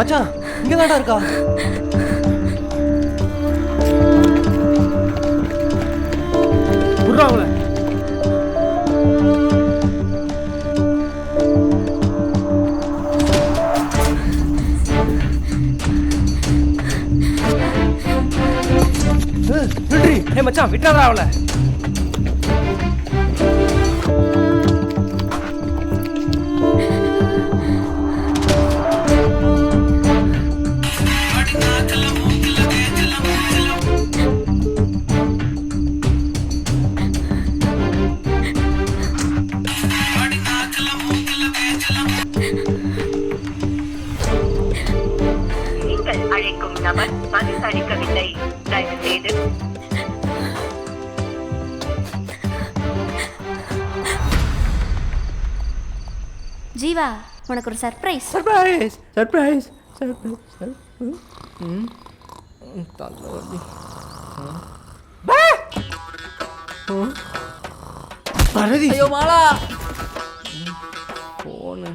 மச்சான் இங்க தான்டா இருக்கா. புர்றா அவளை. ஏய் மச்சான் விட்டாதடா அவளை. நீங்கள் அழைக்கும் நபர் பதிலளிக்கவில்லை. தயவு செய்து ஜீவா, உனக்கு ஒரு சர்ப்ரைஸ். Surprise surprise surprise. தள்ளி பரதி. ஐயோ மாலா, போனு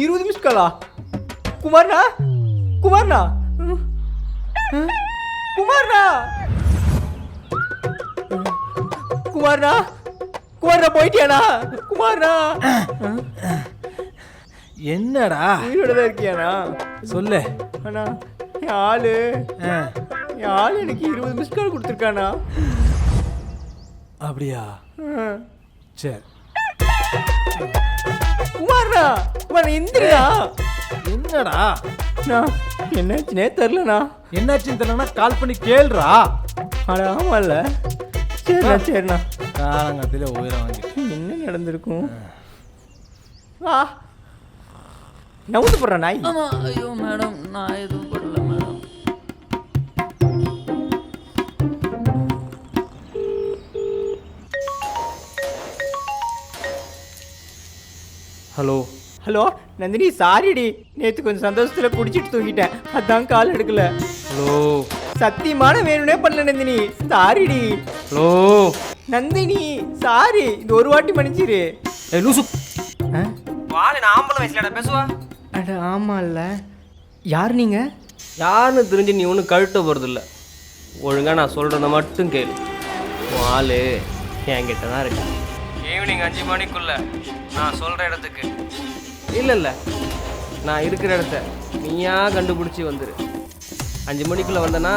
20 மிஸ் காலா. குமார்னா குமார்னா குமார்னா குமார்னா குமார்னா போயிட்டியாடா? குமார்னா என்னடா உயிரோட தான் இருக்கியாண்ணா? சொல்லு. அண்ணா என் ஆளு எனக்கு 20 மிஸ் கால் கொடுத்துருக்காண்ணா. அப்படியா? சரி. குமார்னா குமார் எந்திரியா. என்னடா என்னாச்சுனே தெரிலண்ணா. என்னாச்சுன்னு தெரியலனா கால் பண்ணி கேளுடா. அட ஆமாம்ல. சரிண்ணா சரிண்ணா. காலங்கத்திலே உயிரை வாங்கிட்டு என்ன நடந்திருக்கும்? நவுந்து போடுற நாய். ஆமா. ஐயோ மேடம், நான் எதுவும் பண்ணல மேடம். ஹலோ ஹலோ நந்தினி, சாரிடி. நேற்று கொஞ்சம் சந்தோஷத்தில் குடிச்சிட்டு தூங்கிட்டேன், அதான் கால் எடுக்கல. ஹலோ சத்தியமான வேணும்னே பண்ணல நந்தினி, சாரிடி. ஹலோ நந்தினி சாரி, இந்த ஒரு வாட்டி மன்னிச்சிரு. ஏய் லூசு. வாழை நான் ஆம்பளை வயசுலடா பேசுவா. அட ஆமாம்ல. யார் நீங்கள்? யாருன்னு தெரிஞ்சு நீ ஒன்றும் கழுட்ட போகிறதில்ல. ஒழுங்காக நான் சொல்கிறத மட்டும் கேளு. உன் ஆள் என்கிட்ட தான் இருக்கு. ஈவினிங் 5 மணிக்குள்ளே நான் சொல்கிற இடத்துக்கு இல்லை நான் இருக்கிற இடத்த நீயா கண்டுபிடிச்சி வந்துடு. 5 மணிக்குள்ளே வந்தேன்னா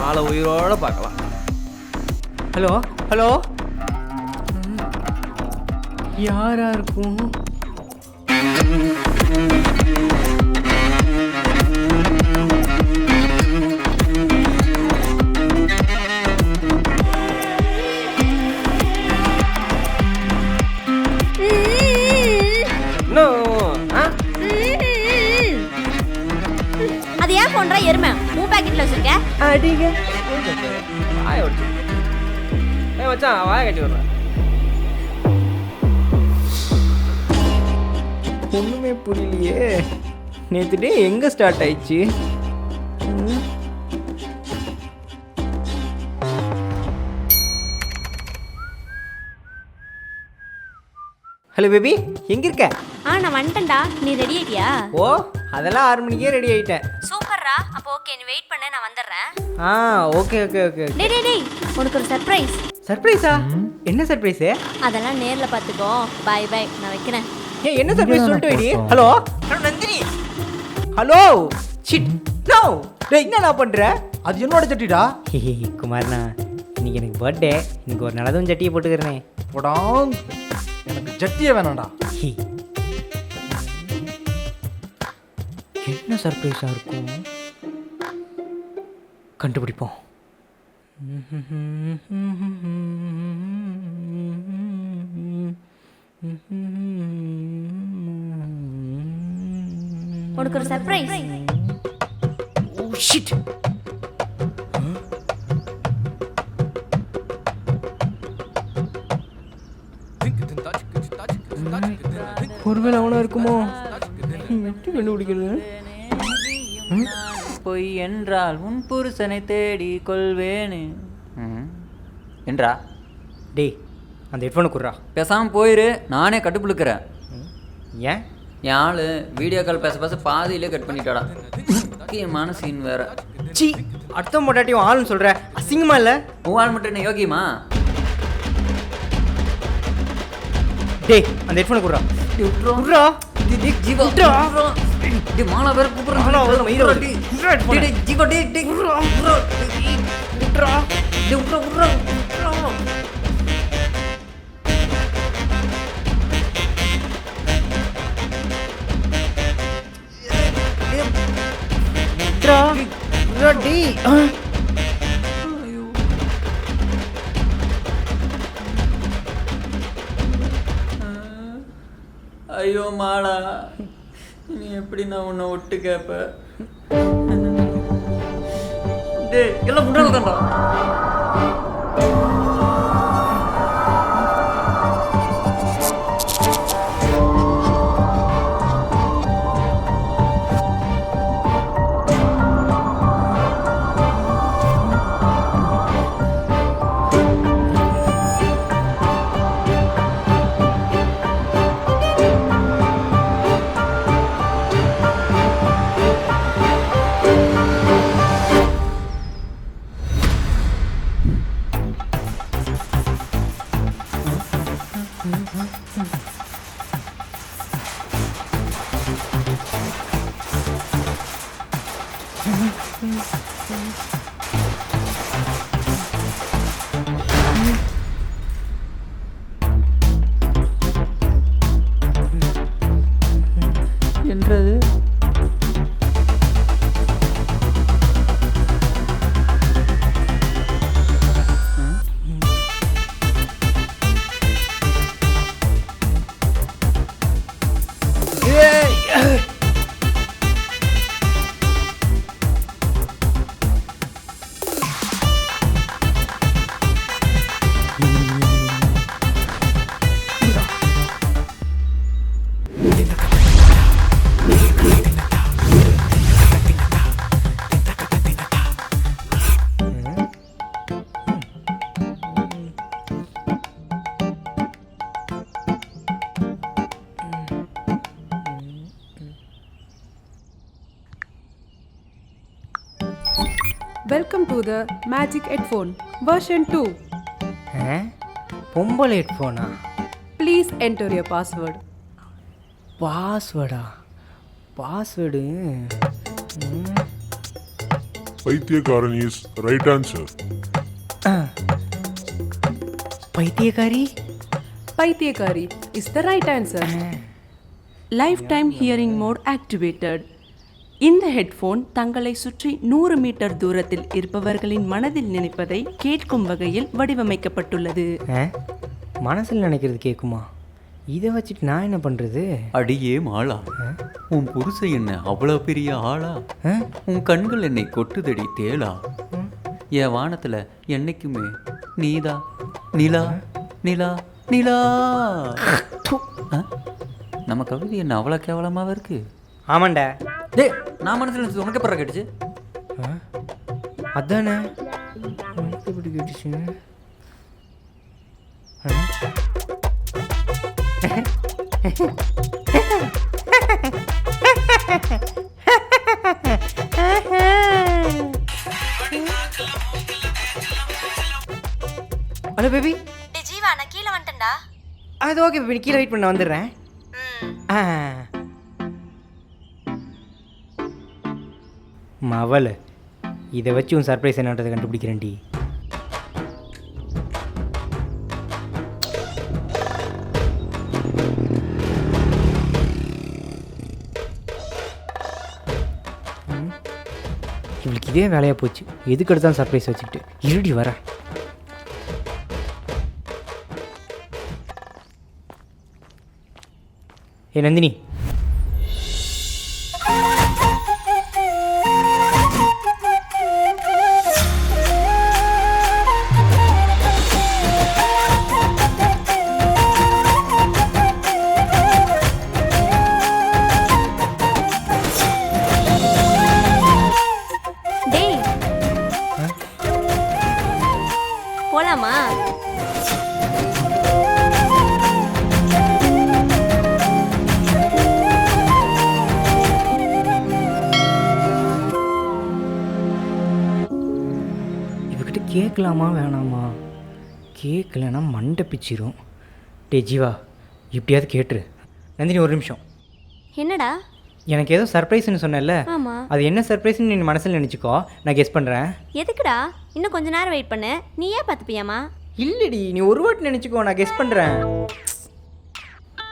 ஆளை உயிரோடு பார்க்கலாம். ஹலோ ஹலோ, யாரா இருக்கும்? அது ஏன் போன்றா எருமை உன் பாக்கெட்ல வச்சிருக்க? அடிங்க வாய ஓடிச்சு. மச்சான் வாய கட்டி விடுறேன். ஒன்றுமே புரியலையே. நேற்று டே எங்கே ஸ்டார்ட் ஆயிடுச்சு? ஹலோ பேபி, எங்கே இருக்க? நான் வந்துட்டேன்டா. நீ ரெடி ஆயிட்டியா? ஓ அதெல்லாம் 6 மணிக்கே ரெடி ஆகிட்டேன். சூப்பர்ரா. அப்போ ஓகே, நீ வெயிட் பண்ண, நான் வந்துடுறேன். Okay okay okay. டேய் உனக்கு ஒரு சர்ப்ரைஸ். சர்ப்ரைஸா? என்ன சர்ப்ரைஸு? அதெல்லாம் நேரில் பார்த்துக்கோ. பை பை, நான் வைக்கிறேன். என்ன சர்ப்ரைஸ் சொல்லிட்டு வைடி. Hello hello Nandini. ஹலோ சிட் நோ. டேய் என்னடா பண்ற? அது என்னோட சட்டிடா. குமார்ண்ணா, இன்னைக்கு எனக்கு பர்த்டே. இன்னைக்கு ஒரு நல்லதும் சட்டியை போட்டுக்கிறேனே. போடாங், எனக்கு சட்டியே வேணாம்டா. என்ன சர்ப்ரைஸாக இருக்கும்? கண்டுபிடிப்போம். உனக்கு ஒரு சர்ப்ரைஸ். Oh shit. ஒருவேளை அவனா இருக்குமோ? எப்படி கண்டுபிடிக்கிறது? பொய் என்றால் உன் புருஷனை தேடி கொள்வேன்னு என்றா. டேய் அந்த ஹெட்ஃபோனை குடுறா. பேசாமல் போயிரு, நானே கட்டுப்பிழுக்கிறேன். ஏன் என் ஆள் வீடியோ கால் பேச பேச பாதியிலே கட் பண்ணிட்டாடா. முக்கியமான சீன் வேற. சி அடுத்த மொட்டாட்டியும் ஆளுன்னு சொல்கிற அசிங்கமா இல்லை? உன் ஆள் மட்டும் என்ன யோகியமா? டேய் அந்த ஹெட்ஃபோனை கொடுறா. விட்றா. ஜீவா டேய் மாலா வேற மாலா வேற மயிரை கூப்பிடுறா. வருது. விட்றா headphone-அ. டேய் ஜீவா டேய் விட்றா. விட்றா. டேய் விட்றா. விட்றா. விட்றா டேய். ஐயோ மாலா, நீ எப்படி நான் உன்னை ஒட்டு கேப்ப? டேய் எல்லாம் முன்னாடி தான்டா. என்றது Welcome to the Magic Headphone version 2. பொம்பளை ஹெட்ஃபோனா? Please enter your password. பாஸ்வேர்டா? பாஸ்வேர்டு பைத்தியக்காரன் இஸ் ரைட் ஆன்சர். பைத்தியக்காரி? Paityakari is the right answer. Lifetime hearing mode activated. இந்த ஹெட்ஃபோன் தங்களை சுற்றி 100 மீட்டர் தூரத்தில் இருப்பவர்களின் மனதில் நினைப்பதை கேட்கும் வகையில் வடிவமைக்கப்பட்டுள்ளது. மனசில் நினைக்கிறது கேட்குமா? இதை வச்சுட்டு நான் என்ன பண்ணுறது? அடியே மாலா, உன் புருஷன் என்ன அவ்வளோ பெரிய ஆளா? உன் கண்கள் என்னை கொட்டுதடி தேளா. என் வானத்தில் என்னைக்குமே நீதா நிலா நிலா நிலா. நம்ம கவிதை என்ன அவ்வளோ கேவலமாக இருக்கு? ஆமாண்டா. டேய் நான் மனசில் உனக்கு படுற கேட்டுச்சு. அதானே எப்படி கேட்டுச்சு? Hello baby. டே ஜீவா நான் கீழே வந்துட்டேன்டா. அது ஓகே பேபி, கீழே வெயிட் பண்ண வந்துடுறேன். மவள இதை வச்சு உன் சர்ப்ரைஸ் என்னன்றதை கண்டுபிடிக்கிறேன்டி. இவளுக்கு இதே வேலையாக போச்சு. எதுக்கு எடுத்தாலும் சர்ப்ரைஸ் வச்சுக்கிட்டு இருடி வர. ஏ நந்தினி, போலாமா? கேட்கலாமா வேணாமா? கேட்கலன்னா மண்டை பிச்சிரும். டே ஜீவா, இப்படியாவது கேட்டுரு. நந்தினி ஒரு நிமிஷம். என்னடா? எனக்கு ஏதோ சர்ப்ரைஸ்னு சொன்னேன்ல, ஆமா. அது என்ன சர்ப்ரைஸ்னு நீ மனசில் நினச்சிக்கோ, நான் கெஸ் பண்ணுறேன். எதுக்குடா? இன்னும் கொஞ்ச நேரம் வெயிட் பண்ணு. நீ ஏன் பார்த்துப்பியாமா? இல்லடி, நீ ஒரு வாட்டி நினச்சிக்கோ, நான் கெஸ் பண்ணுறேன்.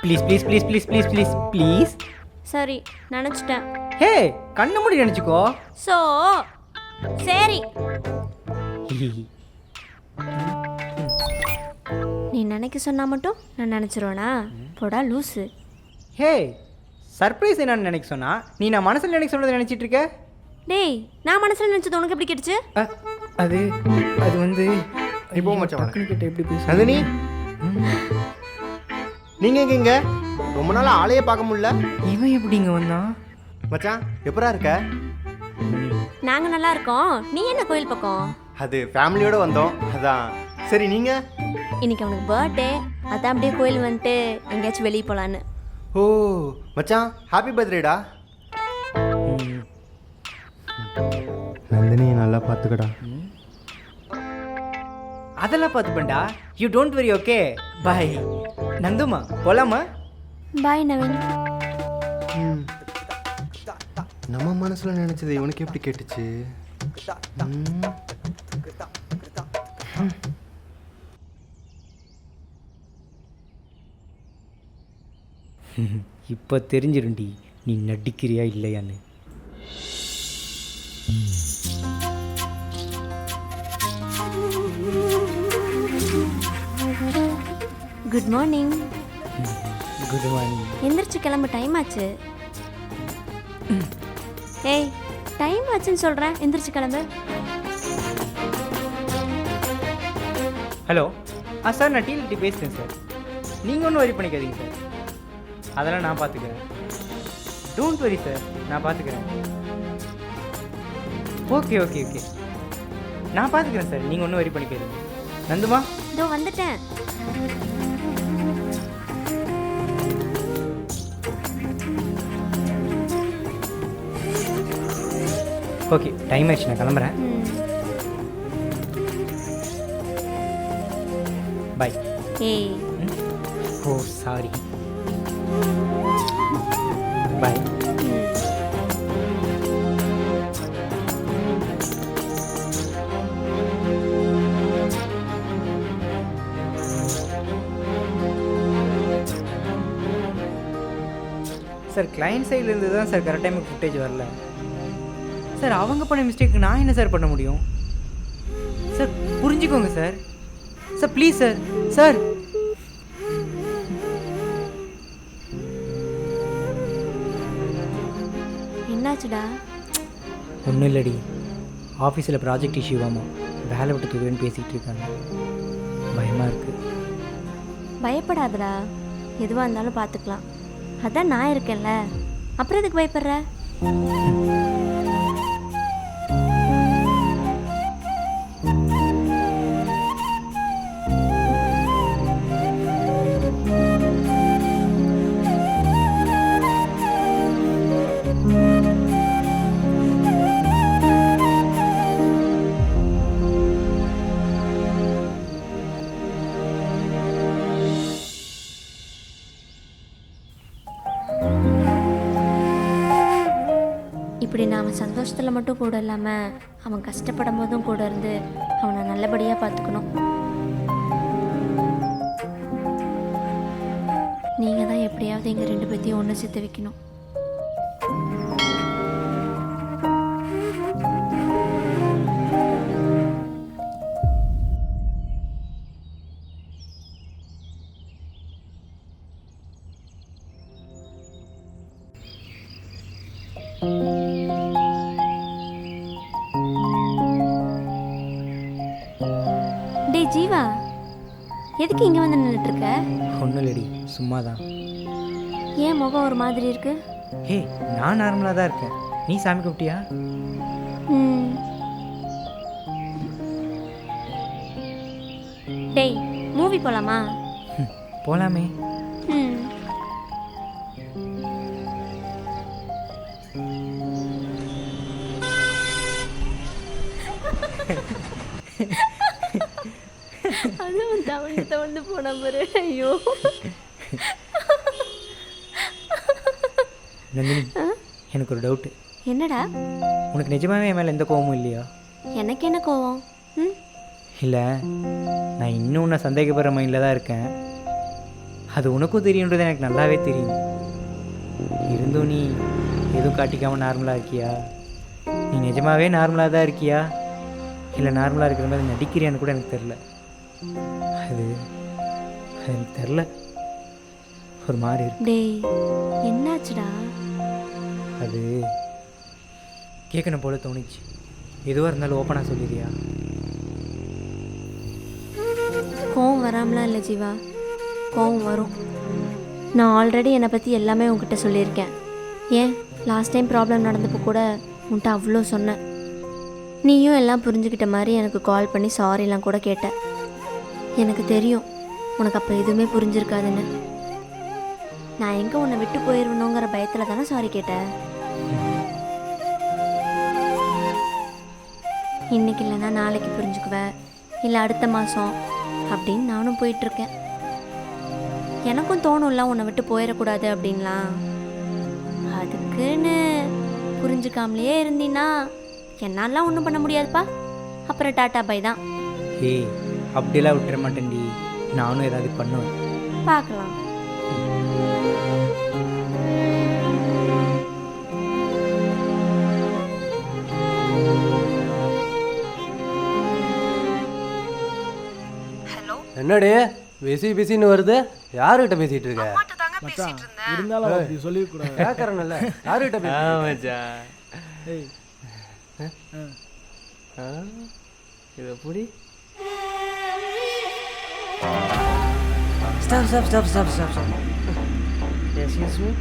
Please please please please please please please. சரி, நினச்சிட்டேன். ஹே, கண்ணு மூடி நினச்சிக்கோ. ஸோ சரி, நீ நினைக்க சொன்னா மட்டும் நான் நினச்சிருவேனா? போடா லூஸு. ஹே, சர்ப்ரைஸ் என்னன்னு நினைக்க சொன்னா நீ நான் மனசில் நினைக்க சொன்னதை நினச்சிட்டு இருக்க. டேய், நான் மனசில் நினச்சது உனக்கு எப்படி கிடைச்சு? அது அது வந்து இப்போ மச்சான் கிட்ட எப்படி பேச நந்தினி, நீங்க எங்க ரொம்ப நாளா ஆளையே பார்க்க முடியல. இவன் எப்படி இங்கே வந்தான்? மச்சான் எப்பரா இருக்க? நாங்கள் நல்லா இருக்கோம். நீ என்ன கோயில் பக்கம்? அது ஃபேமிலியோட வந்தோம், அதான். சரி நீங்க? இன்னைக்கு அவனுக்கு பர்த்டே, அதான் அப்படியே கோயில் வந்துட்டு எங்கேயாச்சும் வெளியே போகலான்னு. ஓ மச்சான், ஹாப்பி பர்த்டேடா. நந்தினி நல்லா பார்த்துக்கடா. அதெல்லாம் பார்த்துப்பேன்டா, you don't worry. Okay bye. நந்துமா போலாமா? பாய் நவீன். நம்ம மனசுல நினைச்சது இவனுக்கு எப்படி கேட்டுச்சு? இப்போ தெரிஞ்சிருண்டி நீ நடிக்கிறியா இல்லையான்னு. Good morning. Good morning. எந்திரிச்சு கிளம்ப டைம் ஆச்சு. ஏய், டைம் ஆச்சுன்னு சொல்கிறேன், எந்திரிச்சு கிளம்பு. ஹலோ, சார் நான் டிஎல்டி பேசுகிறேன் சார். நீங்கள் ஒன்றும் வரி பண்ணிக்காதீங்க சார், அதெல்லாம் நான் பார்த்துக்கிறேன். டோன்ட் வரி சார், நான் பார்த்துக்கிறேன். ஓகே ஓகே ஓகே, நான் பார்த்துக்கிறேன் சார், நீங்கள் ஒன்றும் வரி பண்ணிக்காதீங்க. நந்துமா இதோ வந்துட்டேன். ஓகே, டைம் ஆயிடுச்சு, நான் கிளம்புறேன். பாய். ஏய், ஓ சாரி. பாய். சார், கிளைண்ட் சைட்லேருந்து தான் சார் கரெக்ட் டைமுக்கு ஃபுட்டேஜ் வரல சார். அவங்க பண்ண மிஸ்டேக்கு நான் என்ன சார் பண்ண முடியும் சார்? புரிஞ்சுக்கோங்க sir. Sir please sir. Sir என்னாச்சுடா? ஒன்றும் இல்லடி, ஆஃபீஸில் ப்ராஜெக்ட் இஷ்யூவாமா, வேலை விட்டு தூக்குன்னு பேசிகிட்டு இருக்காங்க. பயமாக இருக்குது. பயப்படாதடா, எதுவாக இருந்தாலும் பார்த்துக்கலாம். அதான் நான் இருக்கேன்ல, அப்புறம் எதுக்கு பயப்படுற? இப்படி நாம் சந்தோஷத்தில் மட்டும் கூட இல்லாமல் அவன் கஷ்டப்படும் போதும் கூட இருந்து அவனை நல்லபடியாக பார்த்துக்கணும். நீங்கள் தான் எப்படியாவது எங்கள் 2 பேர்த்தையும் ஒன்று சேர்த்து வைக்கணும். டேய் ஜீவா, எதுக்கு இங்கே வந்து நின்றுட்டுருக்க? ஒன்றும் இல்லடி, சும்மா தான். ஏன் முகம் ஒரு மாதிரி இருக்கு? ஹே, நான் நார்மலாக தான் இருக்கேன். நீ சாமி கூப்பிட்டியா? டேய், மூவி போகலாமா? போகலாமே. அவன் தவழ்ந்து போன பாரு. ஐயோ நந்தினி, எனக்கு ஒரு டவுட்டு. என்னடா? உனக்கு நிஜமாவே என் மேலே எந்த கோவமும் இல்லையா? எனக்கு என்ன கோவம்? இல்லை, நான் இன்னும் உன்னை சந்தேகப்படுற மைண்டில் தான் இருக்கேன். அது உனக்கும் தெரியுன்றது எனக்கு நல்லாவே தெரியும். இருந்தும் நீ எதுவும் காட்டிக்காமல் நார்மலாக இருக்கியா? நீ நிஜமாவே நார்மலாக தான் இருக்கியா, இல்லை நார்மலாக இருக்கிற மாதிரி நடிக்கிறியான்னு கூட எனக்கு தெரில. அது எனக்கு தெரில, ஒரு மாதிரி இருக்கு. டேய், என்னாச்சுடா? அது கேட்கணும் போல தோணுச்சு. எதுவாக இருந்தாலும் ஓப்பனாக சொல்லிடுறியா? கோவம் வராமலாம் இல்லை ஜீவா, கோவம் வரும். நான் ஆல்ரெடி என்னை பற்றி எல்லாமே உன்கிட்ட சொல்லியிருக்கேன். ஏன் லாஸ்ட் டைம் ப்ராப்ளம் நடந்தப்போ கூட உன்கிட்ட அவ்வளோ சொன்னேன். நீயும் எல்லாம் புரிஞ்சுக்கிட்ட மாதிரி எனக்கு கால் பண்ணி சாரிலாம் கூட கேட்ட. எனக்கு தெரியும் உனக்கு அப்போ எதுவுமே புரிஞ்சிருக்காதுன்னு. நான் எங்கே உன்னை விட்டு போயிடணுங்கிற பயத்தில் தானே சாரி கேட்டேன். இன்னைக்கு இல்லைன்னா நாளைக்கு புரிஞ்சுக்குவேன், இல்லை அடுத்த மாதம் அப்படின்னு நானும் போயிட்டுருக்கேன். எனக்கும் தோணும்ல உன்னை விட்டு போயிடக்கூடாது அப்படின்லாம். அதுக்குன்னு புரிஞ்சுக்காமலே இருந்தீன்னா என்னாலாம் ஒன்றும் பண்ண முடியாதுப்பா. அப்புறம் டாட்டா பை தான். ஏய், அப்படியெல்லாம் விட்டுற மாட்டேன்டி, நானும் ஏதாவது பண்ணுவேன். பார்க்கலாம். என்னடி பிசி பிசின்னு வருது? யாருக்கிட்ட பேசிட்டு இருக்க? இருந்தாலும் அப்படி சொல்லிக்கூடாது. கேட்கறேன்ல, யாருக்கிட்ட பேசி? இது எப்படி? ஸ்டாப். எஸ்கியூஸ் மீ,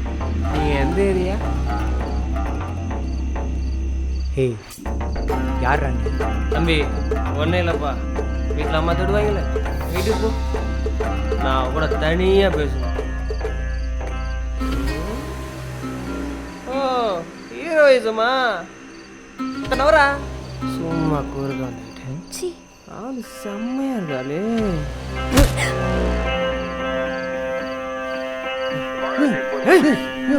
நீங்கள் எந்த ஏரியா? ஏய், யார் ராணி? தம்பி ஒன்றும் இல்லைப்பா, வீட்டில் அம்மா திடுவாங்கல்ல, வீட்டுக்கு போ, நான் கூட தனியாக பேசுவேன். ஓ, ஹீரோயிசமா? நவரா சும்மா கூறுக வந்துட்டேன். சி, ஆளு செம்மையா இருக்காளே.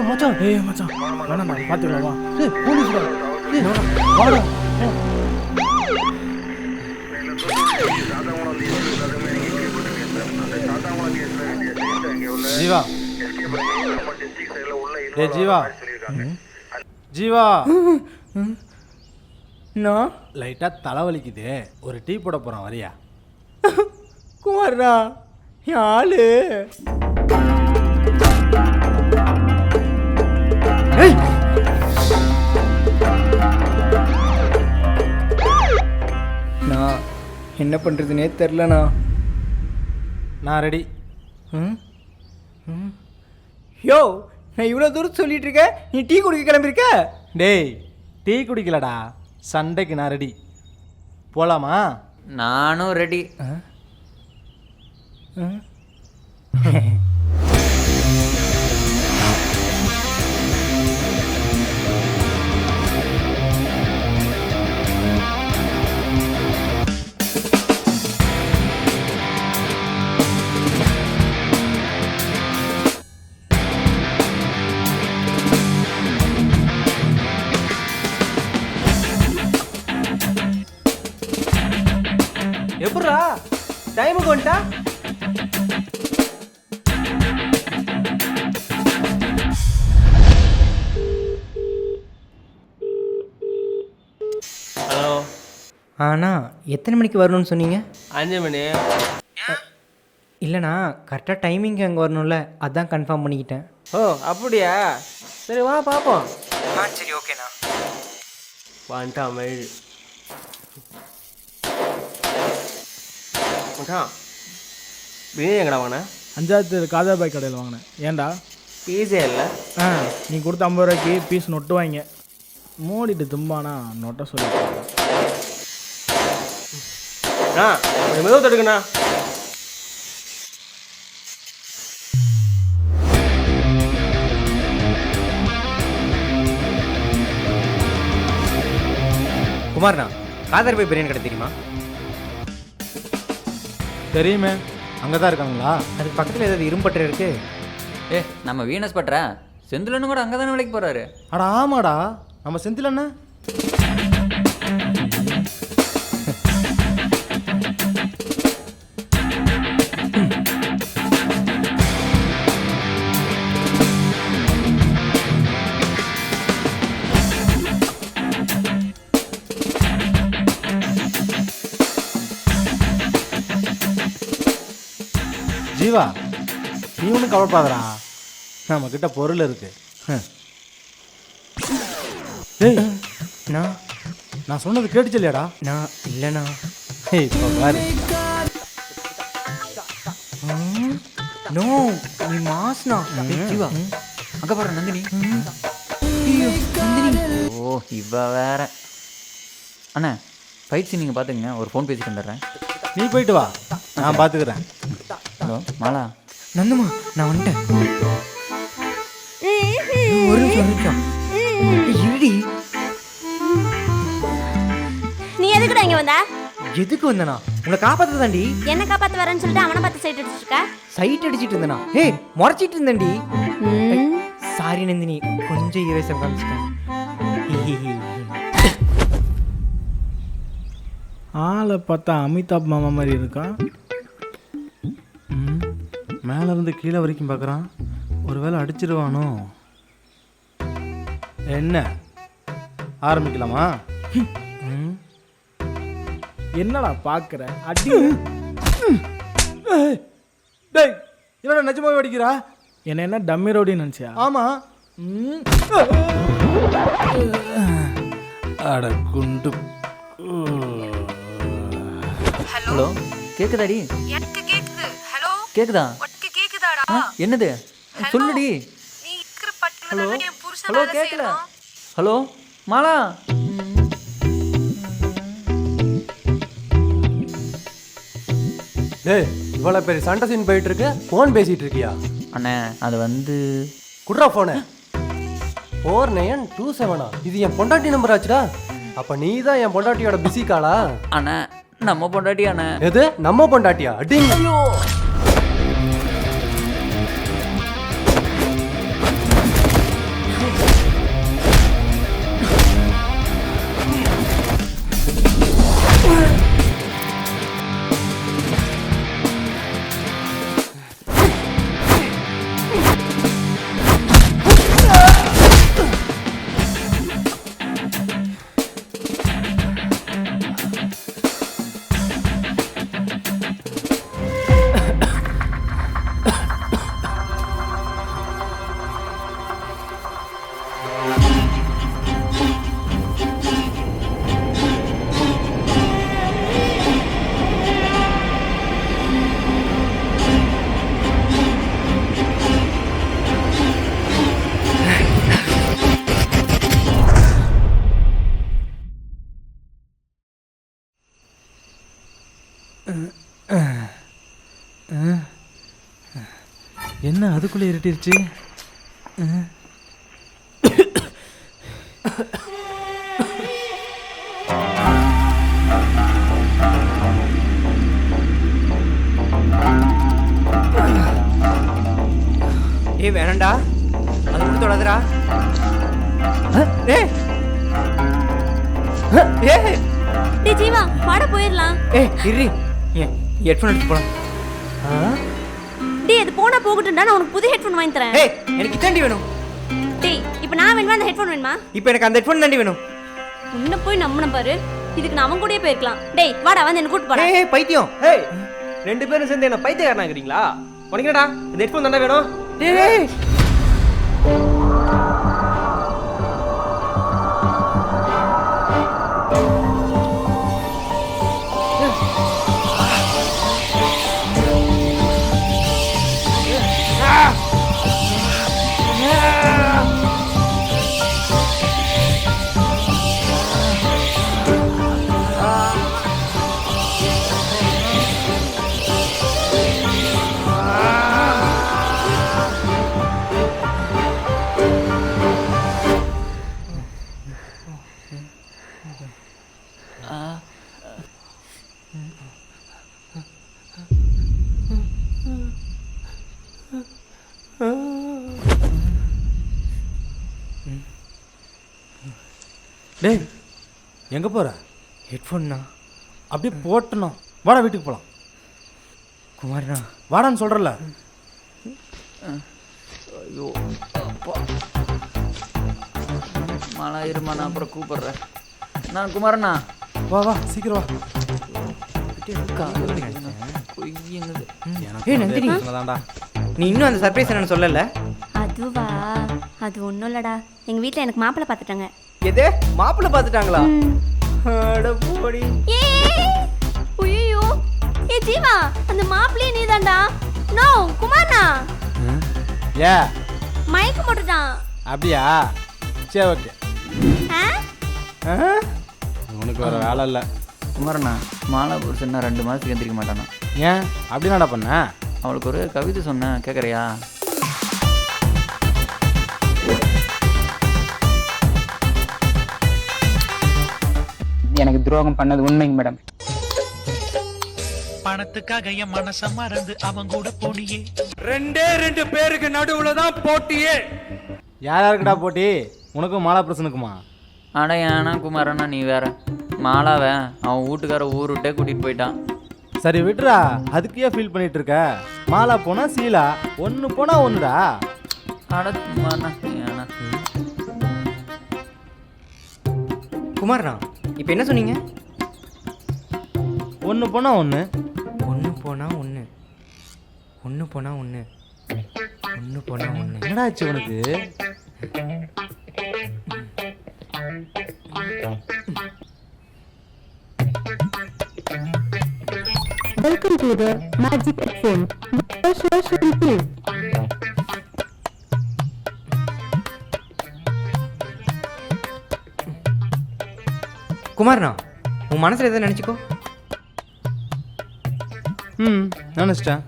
மச்சான் வேணாம், பார்த்துக்கலாமா? ஜீவா, ஜீவா, நான் லைட்டாக தலைவலிக்குது, ஒரு டீ போட போகிறான், வரியா? குமார்ண்ணா, என் ஆளு. நான் என்ன பண்ணுறதுனே தெரிலண்ணா. நான் ரெடி. யோ, நான் இவ்வளோ தூரம் சொல்லிட்டு இருக்கேன், நீ டீ குடிக்க கிளம்பிருக்க? டேய், டீ குடிக்கலடா, சண்டைக்கு நான் ரெடி. போலாமா? நானும் ரெடி. எப்படா டைமுக்கு வந்துட்டா? ஹலோ. ஆண்ணா, எத்தனை மணிக்கு வரணும்னு சொன்னீங்க? 5 மணி. இல்லைண்ணா, கரெக்டாக டைமிங்க்கு அங்கே வரணும்ல, அதான் கன்ஃபார்ம் பண்ணிக்கிட்டேன். ஓ, அப்படியா? சரி வா பார்ப்போம். சரி, ஓகேண்ணா. வந்துட்டா மயில். மச்சான், பிரியாணி எங்கடா வாங்கின? 5வது காதாபாய் கடையில் வாங்கினேன். ஏன்டா? பீஸே இல்லை. நீ கொடுத்த 50 ரூபாய்க்கு பீஸ் நொட்டு வாங்க, மூடிட்டு தும்பானா நொட்டை சொல்லி. கொஞ்சம் மெதுவாக தடுக்கண்ணா. குமார்ண்ணா, காதர் போய் பிரியாணி கடை தெரியுமா? தெரியுமே, அங்கே தான் இருக்காங்களா? அதுக்கு பக்கத்தில் ஏதாவது இரும்பட்டை இருக்கு? ஏ நம்ம வீனஸ் பட்றா செந்திலன்னு கூட அங்கே தானே வேலைக்கு போகிறாரு. அட ஆமாடா, நம்ம செந்தில் அண்ணா. ஜீவா, நீ ஒன்றும் கவலைப்படாதடா, நம்மக்கிட்ட பொருள் இருக்கு. ஏய், நான் சொன்னது கேட்டுச்சல்லையாடா? நான் இல்லைண்ணா. ஏய், இப்போ பாரு. நோ, நீ மாஸ்னா. ஜீவா அங்கே பாரு நந்தினி. ஓ இவ வேற. அண்ணா ஃபைட் சீன் நீங்கள் பார்த்துங்க, ஒரு ஃபோன் பேசிட்டு வந்துடுறேன். நீ போயிட்டு வா, நான் பார்த்துக்கிறேன். ஹலோ மாலா. நந்துமா, நான் வந்துட்டேன். ஒரு நிமிஷம். இருடி. நீ எதுக்குடா இங்கே வந்த? எதுக்கு வந்தனா? உங்களை காப்பாற்ற தாண்டி. என்ன காப்பாற்ற வரேன்னு சொல்லிட்டு அவனை பார்த்து சைட் அடிச்சிட்டு இருக்க? சைட் அடிச்சிட்டு இருந்தனா? ஏய், முறைச்சிட்டு இருந்தேன்டி. சாரி நந்தினி, கொஞ்சம் இரேசம் காமிச்சிட்டேன். ஆளை பார்த்தா அமிதாப் மாமா மாதிரி இருக்கான். மேலே இருந்து கீழே வரைக்கும் பார்க்குறான். ஒருவேளை அடிச்சிருவானோ? என்ன ஆரம்பிக்கலாமா? என்னடா பார்க்குற? அடி. டேய், என்னடா நிஜமாவே அடிக்கிறா? என்ன டம்மி ரோடின்னு நினச்சியா? ஆமாம். அட குண்டு. ஹலோ கேக்குதாடி? எனக்கு கேக்குது. ஹலோ கேக்குதா? உனக்கு கேக்குதாடா? என்னது சொல்லுடி. நீ இருக்கிற பட்டணத்துல என் புருஷன் ஹலோ வேலை கேட்கல. செய்யறான். ஹலோ மாலா. டேய், இவ்வளோ பெரிய சண்டை சீன் போயிட்டு இருக்கு, ஃபோன் பேசிட்டு இருக்கியா? அண்ணே அது வந்து குட்ரா ஃபோனு. 4927. இது என் பொண்டாட்டி நம்பர் ஆச்சுடா. அப்போ நீ தான் என் பொண்டாட்டியோட பிஸி காலா? அண்ணா நம்ம பொண்டாட்டி அண்ணே. எது நம்ம பொண்டாட்டியா? அடிங்க. என்ன அதுக்குள்ளே இருட்டிருச்சு? ஏய் வேணாண்டா, அது மட்டும் தொடாதடா. ஏய் ஏய் டேய் ஜீவா, பாட போயிடலாம். ஏய் இரு, ஹெட்ஃபோன் எடுத்து போலாம். டேய் அது போனா போகட்டும்டா, நான் உனக்கு புது ஹெட்ஃபோன் வாங்கி தரேன். ஏய் எனக்கு இதாண்டி வேணும். டேய் இப்போ நான் வேணுமா அந்த ஹெட்ஃபோன் வேணுமா? இப்போ எனக்கு அந்த ஹெட்ஃபோன் தாண்டி வேணும். உன்ன போய் நம்பின பாரு, இதுக்கு நான் அவன் கூடயே போயிருக்கலாம். டேய் வாடா, வந்து என்ன கூட்டு போடா. ஏய் பைத்தியம். ஏய், 2 பேரும் சேர்ந்து என்ன பைத்தியக்காரனாகிறீங்களா? உனக்கு என்னடா இந்த ஹெட்ஃபோன் தானே வேணும்? டேய் டேய் எங்கே போகிற? ஹெட்ஃபோன்னா அப்படியே போட்டணும். வாடா வீட்டுக்கு போகலாம். குமார்ண்ணா வாடான்னு சொல்கிறல. ஐயோ அப்பா மழை இருமா, நான் அப்புறம் கூப்பிட்றேன். நான் குமாரண்ணா. வா வா சீக்கிரம் வா. ஏய் நந்தினி, தான்டா. நீ இன்னும் அந்த சர்ப்ரைஸ் என்னன்னு சொல்லல? அதுவா, அது ஒன்றும் இல்லடா. எங்கள் வீட்டில் எனக்கு மாப்பிள்ளை பார்த்துட்டாங்க. எது மாப்பிள்ளை பார்த்துட்டாங்களா? அட போடி. ஐயோ ஏ ஜீவா, அந்த மாப்பிள்ளையே நீ தான்டா. நோ குமார்ண்ணா. ஏ மயக்க போட்டுட்டான். அப்படியா? சரி ஓகே. ஆ? உனக்கு வேறு வேலை இல்லை. குமாரண்ணா, மாலா புருஷன்னா 2 மாதத்துக்கு எந்திரிக்க மாட்டானா? ஏன் அப்படி என்னடா பண்ண? அவளுக்கு ஒரு கவிதை சொன்னேன், கேட்குறியா? எனக்கு துரோகம் பண்ணது உண்மைங்க மேடம். பணத்துக்காக என் மனச மறந்து அவன் கூட போனியே. 2 பேருக்கு நடுவுல தான் போட்டியே. யார் யாருக்குடா போட்டி? உனக்கும் மாலா பிரச்சனைக்குமா? அட ஏன்னா குமாரண்ணா, நீ வேற. மாலாவை அவன் வீட்டுக்கார ஊர் விட்டே கூட்டிகிட்டு போயிட்டான். சரி விட்டுறா, அதுக்கே ஃபீல் பண்ணிட்டு இருக்க. மாலா போனா சீலா, ஒன்று போனா ஒன்றுடா. அட குமாரண்ணா ஏன்னா. குமார்ண்ணா இப்போ என்ன சொன்னீங்க? ஒன்று போனா ஒன்று. ஒன்று போனால் ஒன்று, ஒன்று போனால் ஒன்று, ஒன்று போனால் ஒன்று. என்னடா ஆச்சு உனக்கு? Welcome to the Magic Headphone. குமார்ண்ணா, உன் மனசில் எதை நினச்சிக்கோ. நினச்சிட்டேன்.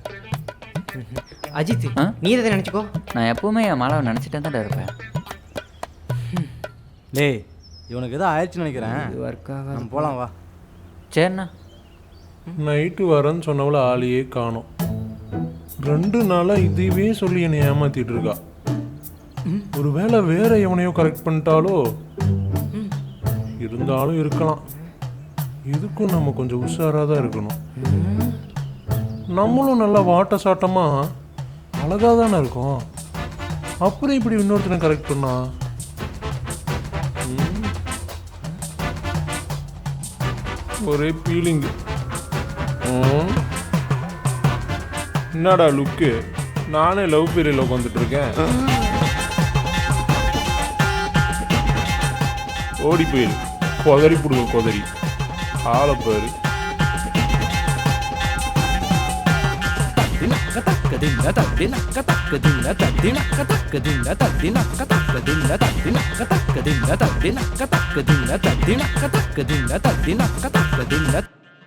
அஜித், நீ எதை நினச்சிக்கோ. நான் எப்பவுமே என் மாலாவை நினச்சிட்டே தான் இருப்பேன். டேய் இவனுக்கு எதோ ஆயிடுச்சுன்னு நினைக்கிறேன். இது ஒர்க் ஆகாது. நம்ம போகலாம் வா. சரிண்ணா. நைட்டு வரேன்னு சொன்னவள ஆளையே காணோம். 2 நாளாக இதுவே சொல்லி என்னை ஏமாத்திட்டு இருக்கா. ஒரு வேளை வேற எவனையோ கரெக்ட் பண்ணிட்டாலோ? இருந்தாலும் இருக்கலாம். இதுக்கும் நம்ம கொஞ்சம் உஷாராக தான் இருக்கணும். நம்மளும் நல்லா வாட்ட சாட்டமாக அழகாக தானே இருக்கோம். அப்புறம் இப்படி இன்னொருத்தனை கரெக்ட் பண்ணா? ஒரே ஃபீலிங். என்னடா லுக்கு? நானே லவ் பீரியட்ல உட்காந்துட்டு இருக்கேன். ஓடி போயிரு, கொதறி புடுங்க கொதறி. ஆளை பாரு. தத்தின